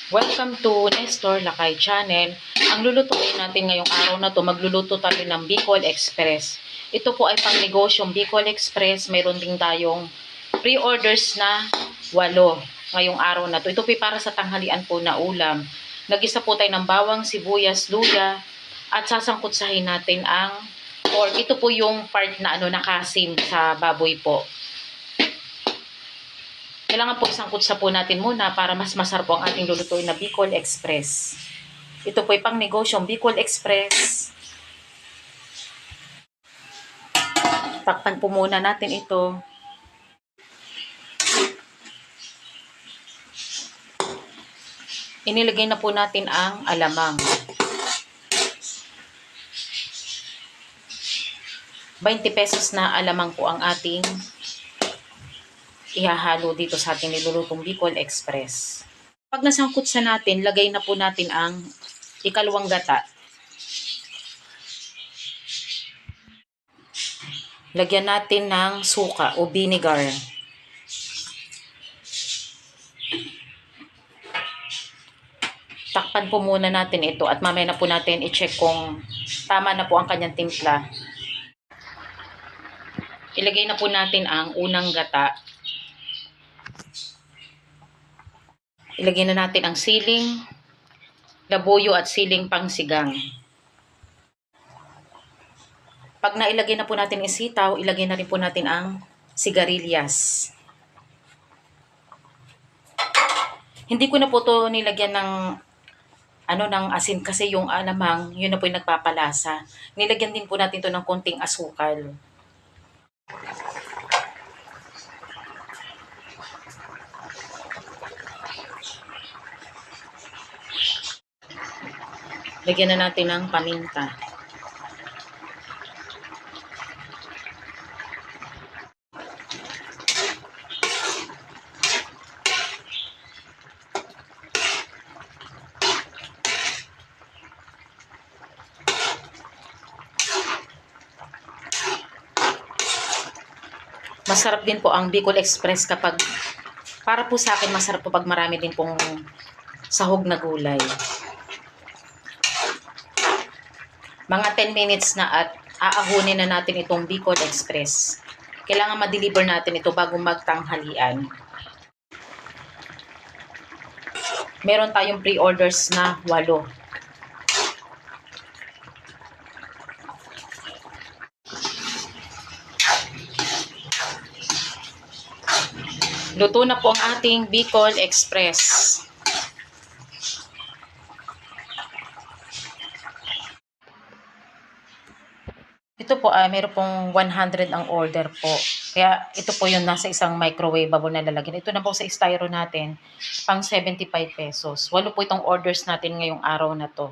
Welcome to Nestor Lakay Channel. Ang lulutuin natin ngayong araw na to, magluluto tayo ng Bicol Express. Ito po ay pang negosyong Bicol Express. Mayroon din tayong pre-orders na 8 ngayong araw na to. Ito po para sa tanghalian po na ulam. Nag-isa po tayo ng bawang, sibuyas, luya, at sasangkutsahin natin ang pork. Ito po yung part na nakasim sa baboy po. Kailangan po isangkutsa po natin muna para mas masarap po ang ating lulutuin na Bicol Express. Ito po ay pang negosyong Bicol Express. Takpan po muna natin ito. Inilagay na po natin ang alamang. 20 pesos na alamang po ang ating ihahalo dito sa ating nilulutong Bicol Express. Pag nasangkutsa natin, lagay na po natin ang ikalawang gata. Lagyan natin ng suka o vinegar. Takpan po muna natin ito at mamaya na po natin i-check kung tama na po ang kanyang timpla. Ilagay na po natin ang unang gata. Ilagay na natin ang siling, labuyo at siling pangsigang. Pag nailagay na po natin ang sitaw, ilagay na rin po natin ang sigarilyas. Hindi ko na po ito nilagyan ng asin kasi yung alamang, yun na po yung nagpapalasa. Nilagyan din po natin ito ng konting asukal. Lagyan na natin ng paminta. Masarap din po ang Bicol Express kapag, para po sa akin, masarap po pag marami din pong sahog na gulay. Mga 10 minutes na at aahunin na natin itong Bicol Express. Kailangan ma-deliver natin ito bago magtanghalian. Meron tayong pre-orders na 8. Luto na po ang ating Bicol Express. Ito po meron pong 100 ang order po. Kaya ito po yung nasa isang microwavable na lalagyan. Ito na po sa styro natin, pang 75 pesos. 8 po itong orders natin ngayong araw na to.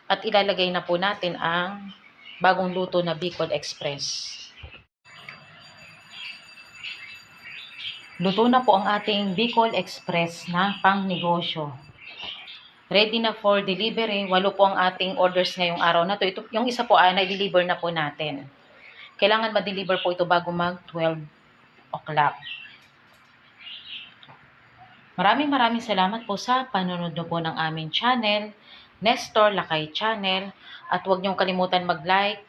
At ilalagay na po natin ang bagong luto na Bicol Express. Luto na po ang ating Bicol Express na pang negosyo. Ready na for delivery. 8 po ang ating orders ngayong araw na to. Ito, yung isa po na-deliver na po natin. Kailangan ma-deliver po ito bago mag 12 o'clock. Maraming salamat po sa panonood po ng aming channel, Nestor Lakay Channel. At huwag niyong kalimutan mag-like,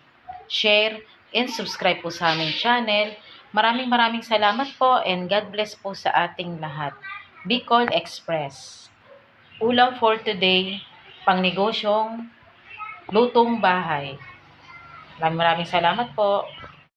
share, and subscribe po sa aming channel. Maraming salamat po and God bless po sa ating lahat. Bicol Express. Ulam for today, pang negosyong lutong bahay. Maraming salamat po.